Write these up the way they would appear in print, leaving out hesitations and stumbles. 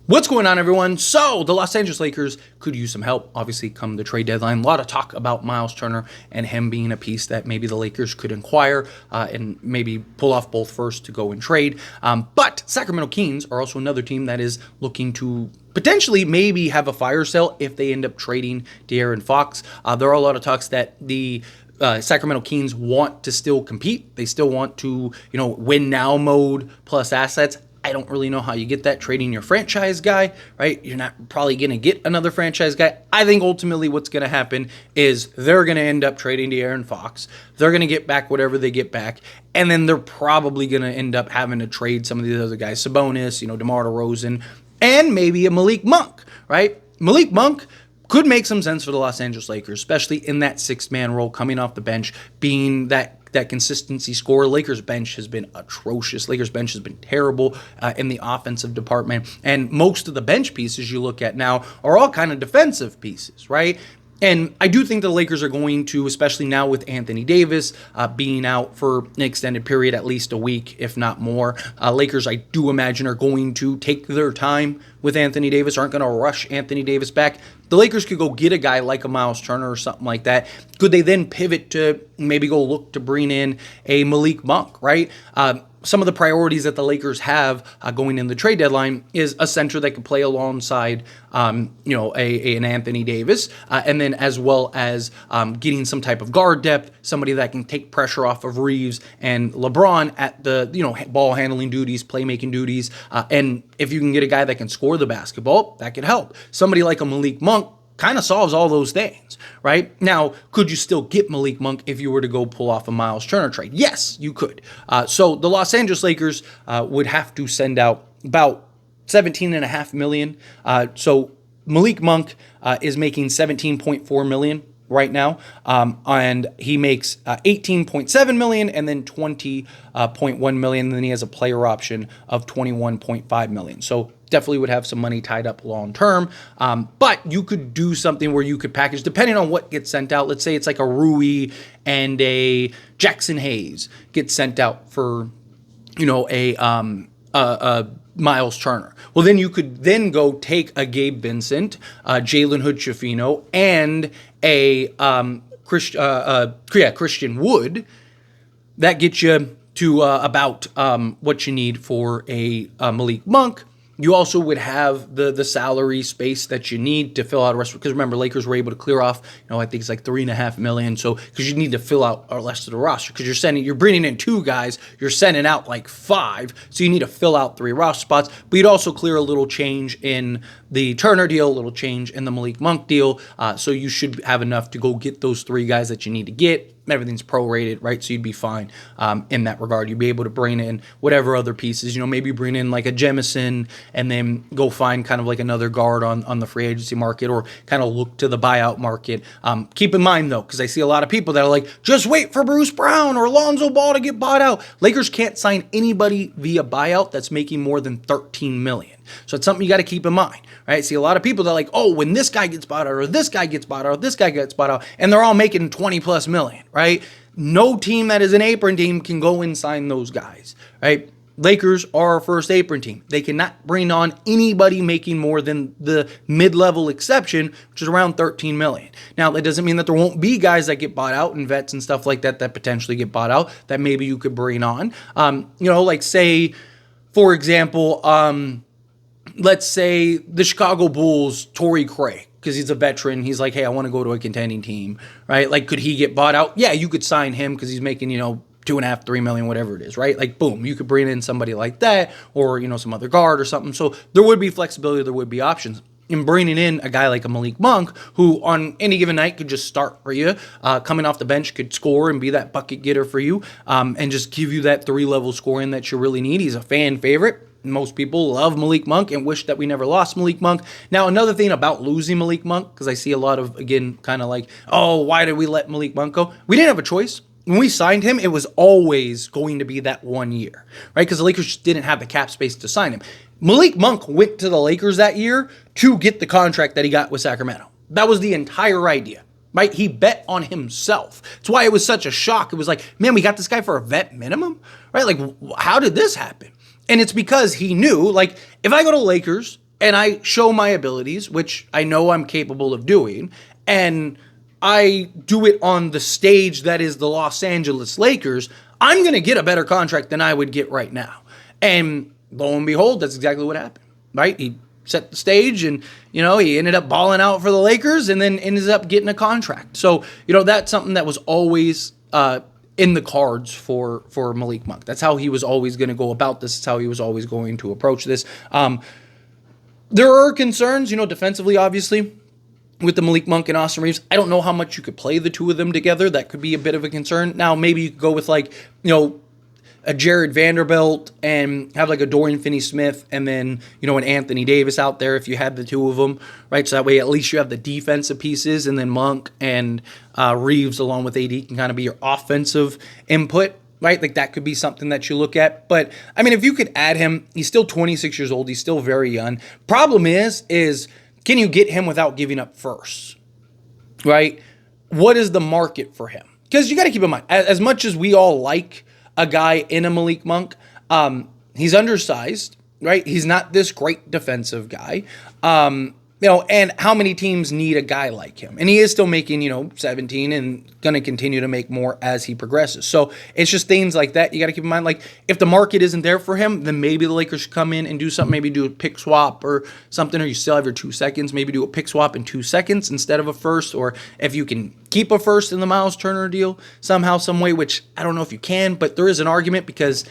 What's going on, everyone? So the Los Angeles Lakers could use some help, obviously, come the trade deadline. A lot of talk about Miles Turner and him being a piece that maybe the Lakers could acquire and maybe pull off both first to go and trade. But Sacramento Kings are also another team that is looking to potentially maybe have a fire sale if they end up trading De'Aaron Fox. There are a lot of talks that the Sacramento Kings want to still compete. They still want to, win now mode plus assets. I don't really know how you get that trading your franchise guy, right? You're not probably going to get another franchise guy. I think ultimately what's going to happen is they're going to end up trading De'Aaron Fox. They're going to get back whatever they get back. And then they're probably going to end up having to trade some of these other guys, Sabonis, Demar Derozan, and maybe a Malik Monk, right? Malik Monk could make some sense for the Los Angeles Lakers, especially in that six-man role coming off the bench, being that consistency scorer. Lakers bench has been atrocious. Lakers bench has been terrible in the offensive department. And most of the bench pieces you look at now are all kind of defensive pieces, right? And I do think the Lakers are going to, especially now with Anthony Davis being out for an extended period, at least a week, if not more. Lakers, I do imagine, are going to take their time with Anthony Davis, aren't going to rush Anthony Davis back. The Lakers could go get a guy like a Miles Turner or something like that. Could they then pivot to maybe go look to bring in a Malik Monk, right? Some of the priorities that the Lakers have going in the trade deadline is a center that could play alongside, an Anthony Davis, and then as well as getting some type of guard depth, somebody that can take pressure off of Reeves and LeBron at the, ball handling duties, playmaking duties, and if you can get a guy that can score the basketball, that could help. Somebody like a Malik Monk kind of solves all those things, right? Now, could you still get Malik Monk if you were to go pull off a Miles Turner trade? Yes, you could. So the Los Angeles Lakers would have to send out about $17.5 million. So Malik Monk is making $17.4 million right now, and he makes $18.7 million and then $20.1 million, and then he has a player option of $21.5 million. So definitely would have some money tied up long term, but you could do something where you could package, depending on what gets sent out. Let's say it's like a Rui and a Jackson Hayes gets sent out for, a Miles Turner. Well, then you could then go take a Gabe Vincent, Jalen Hood-Schifino, and a Christian Wood. That gets you to about what you need for a Malik Monk. You also would have the salary space that you need to fill out a rest. Because remember, Lakers were able to clear off, I think it's like $3.5 million. So because you need to fill out the rest of the roster, because you're bringing in two guys, you're sending out like five, so you need to fill out 3 roster spots. But you'd also clear a little change in the Turner deal, a little change in the Malik Monk deal. So you should have enough to go get those 3 guys that you need to get. Everything's prorated, right? So you'd be fine in that regard. You'd be able to bring in whatever other pieces, maybe bring in like a Jemison and then go find kind of like another guard on the free agency market, or kind of look to the buyout market. Keep in mind, though, because I see a lot of people that are like, just wait for Bruce Brown or Lonzo Ball to get bought out. Lakers can't sign anybody via buyout that's making more than $13 million. So it's something you got to keep in mind, right? See a lot of people that are like, oh, when this guy gets bought out, or this guy gets bought out, or this guy gets bought out, and they're all making 20 plus million, right? No team that is an apron team can go and sign those guys, right? Lakers are our first apron team. They cannot bring on anybody making more than the mid-level exception, which is around $13 million. Now, that doesn't mean that there won't be guys that get bought out and vets and stuff like that potentially get bought out that maybe you could bring on. Like say, for example, let's say the Chicago Bulls, Torrey Craig, because he's a veteran. He's like, hey, I want to go to a contending team, right? Like, could he get bought out? Yeah, you could sign him because he's making, 2.5, 3 million, whatever it is, right? Like, boom, you could bring in somebody like that, or, some other guard or something. So there would be flexibility, there would be options. In bringing in a guy like a Malik Monk, who on any given night could just start for you, coming off the bench could score and be that bucket getter for you, and just give you that 3-level scoring that you really need. He's a fan favorite. Most people love Malik Monk and wish that we never lost Malik Monk. Now, another thing about losing Malik Monk, because I see a lot of, again, kind of like, oh, why did we let Malik Monk go? We didn't have a choice. When we signed him, it was always going to be that 1 year, right? Because the Lakers just didn't have the cap space to sign him. Malik Monk went to the Lakers that year to get the contract that he got with Sacramento. That was the entire idea, right? He bet on himself. That's why it was such a shock. It was like, man, we got this guy for a vet minimum, right? Like, how did this happen? And it's because he knew, like, if I go to Lakers and I show my abilities, which I know I'm capable of doing, and I do it on the stage that is the Los Angeles Lakers, I'm going to get a better contract than I would get right now. And lo and behold, that's exactly what happened, right? He set the stage and, he ended up balling out for the Lakers and then ended up getting a contract. So, that's something that was always in the cards for Malik Monk. That's how he was always going to go about this. It's how he was always going to approach this. There are concerns, defensively, obviously, with the Malik Monk and Austin Reeves. I don't know how much you could play the two of them together. That could be a bit of a concern. Now, maybe you could go with a Jared Vanderbilt and have a Dorian Finney-Smith and then, an Anthony Davis out there if you had the two of them, right? So that way at least you have the defensive pieces, and then Monk and Reeves along with AD can kind of be your offensive input, right? That could be something that you look at. But, if you could add him, he's still 26 years old. He's still very young. Problem is can you get him without giving up first, right? What is the market for him? Because you got to keep in mind, as much as we all like a guy in a Malik Monk, he's undersized, right? He's not this great defensive guy. And how many teams need a guy like him? And he is still making, 17 and going to continue to make more as he progresses. So it's just things like that you got to keep in mind. If the market isn't there for him, then maybe the Lakers should come in and do something, maybe do a pick swap or something, or you still have your 2 seconds, maybe do a pick swap in 2 seconds instead of a first, or if you can keep a first in the Miles Turner deal somehow, some way, which I don't know if you can, but there is an argument because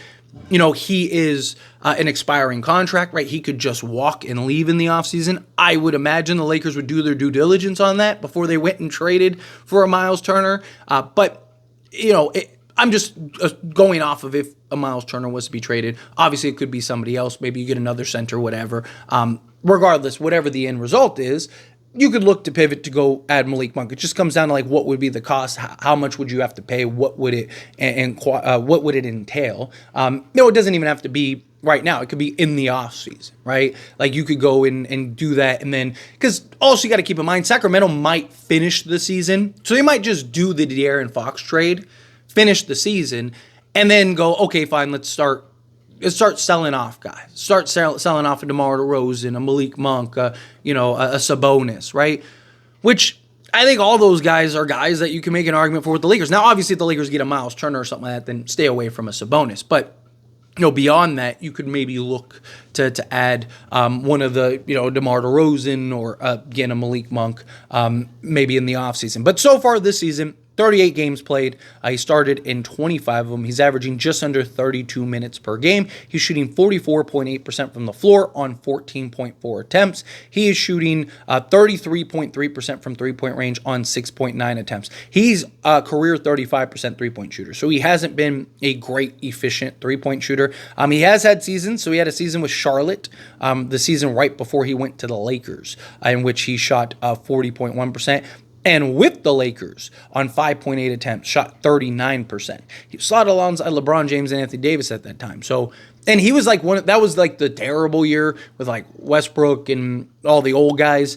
he is an expiring contract, right? He could just walk and leave in the offseason. I would imagine the Lakers would do their due diligence on that before they went and traded for a Miles Turner. But I'm just going off of if a Miles Turner was to be traded. Obviously, it could be somebody else. Maybe you get another center, whatever. Regardless, whatever the end result is, you could look to pivot to go add Malik Monk. It just comes down to what would be the cost, how much would you have to pay, what would it and what would it entail? It doesn't even have to be right now. It could be in the offseason, right? You could go in and do that, and then because also you got to keep in mind Sacramento might finish the season, so they might just do the De'Aaron Fox trade, finish the season, and then go, okay, fine, let's start selling off guys. Start selling off a DeMar DeRozan, a Malik Monk, a Sabonis, right? Which I think all those guys are guys that you can make an argument for with the Lakers. Now, obviously, if the Lakers get a Miles Turner or something like that, then stay away from a Sabonis. But beyond that, you could maybe look to add one of the, DeMar DeRozan or, again, a Malik Monk, maybe in the offseason. But so far this season, 38 games played. He started in 25 of them. He's averaging just under 32 minutes per game. He's shooting 44.8% from the floor on 14.4 attempts. He is shooting 33.3% from three-point range on 6.9 attempts. He's a career 35% three-point shooter, so he hasn't been a great, efficient three-point shooter. He has had seasons, so he had a season with Charlotte, the season right before he went to the Lakers, in which he shot 40.1%. And with the Lakers on 5.8 attempts, shot 39%. He slotted alongside LeBron James and Anthony Davis at that time. So, and he was that was the terrible year with Westbrook and all the old guys,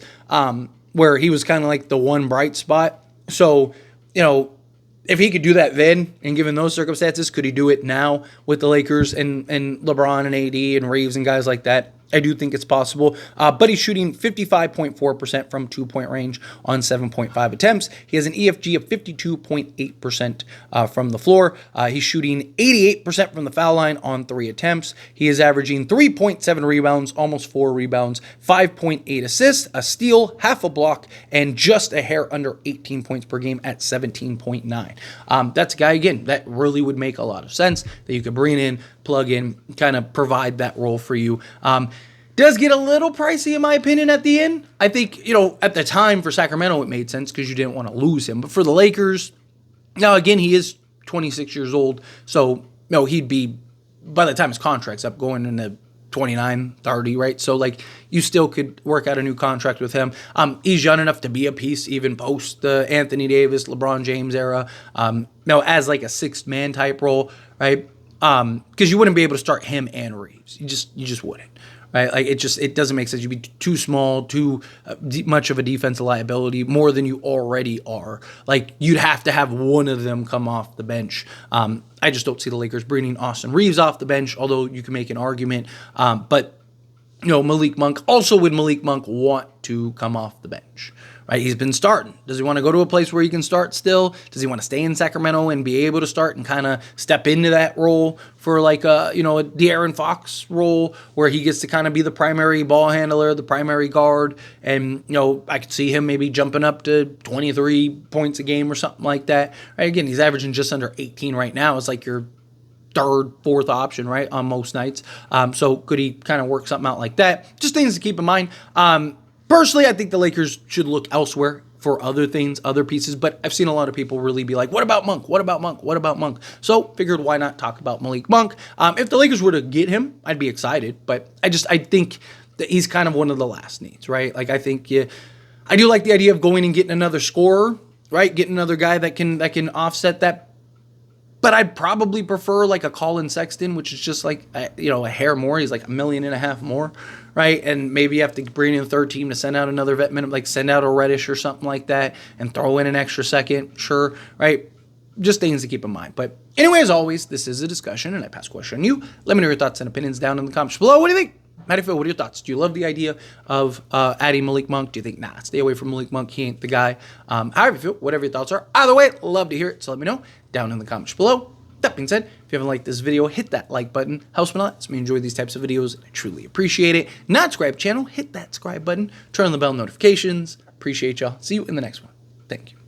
where he was kind of the one bright spot. So, if he could do that then, and given those circumstances, could he do it now with the Lakers and LeBron and AD and Reeves and guys like that? I do think it's possible, but he's shooting 55.4% from two-point range on 7.5 attempts. He has an EFG of 52.8% from the floor. He's shooting 88% from the foul line on 3 attempts. He is averaging 3.7 rebounds, almost 4 rebounds, 5.8 assists, a steal, half a block, and just a hair under 18 points per game at 17.9. That's a guy, again, that really would make a lot of sense that you could bring in, plug in, kind of provide that role for you. Does get a little pricey, in my opinion, at the end. I think, at the time for Sacramento, it made sense because you didn't want to lose him. But for the Lakers, now, again, he is 26 years old. So, he'd be, by the time his contract's up, going into 29, 30, right? So, you still could work out a new contract with him. He's young enough to be a piece, even post the Anthony Davis, LeBron James era. As a sixth-man type role, right? Because you wouldn't be able to start him and Reeves. You just wouldn't. Right? It doesn't make sense. You'd be too small, too much of a defensive liability, more than you already are. You'd have to have one of them come off the bench. I just don't see the Lakers bringing Austin Reeves off the bench, although you can make an argument. But Malik Monk. Also, would Malik Monk want to come off the bench? Right, he's been starting. Does he want to go to a place where he can start still? Does he want to stay in Sacramento and be able to start and kind of step into that role for like a De'Aaron Fox role where he gets to kind of be the primary ball handler, the primary guard, and I could see him maybe jumping up to 23 points a game or something like that. Right, again, he's averaging just under 18 right now. It's like your third, fourth option, right, on most nights. So could he kind of work something out like that? Just things to keep in mind. Personally, I think the Lakers should look elsewhere for other things, other pieces, but I've seen a lot of people really be like, what about Monk? What about Monk? What about Monk? So figured why not talk about Malik Monk? If the Lakers were to get him, I'd be excited, but I think that he's kind of one of the last needs, right? Like I think I do like the idea of going and getting another scorer, right? Getting another guy that can offset that. But I'd probably prefer like a Colin Sexton, which is just like, a hair more. He's like $1.5 million more, right? And maybe you have to bring in a third team to send out another vet minimum, like send out a Reddish or something like that and throw in an extra second, sure, right? Just things to keep in mind. But anyway, as always, this is a discussion and I pass question on you. Let me know your thoughts and opinions down in the comments below. What do you think? How do you feel? What are your thoughts? Do you love the idea of adding Malik Monk? Do you think, nah, stay away from Malik Monk, he ain't the guy? However you feel, whatever your thoughts are. Either way, love to hear it, so let me know down in the comments below. That being said, if you haven't liked this video, hit that like button. Helps me a lot. Lets me enjoy these types of videos. I truly appreciate it. Not subscribe to the channel, hit that subscribe button. Turn on the bell notifications. Appreciate y'all. See you in the next one. Thank you.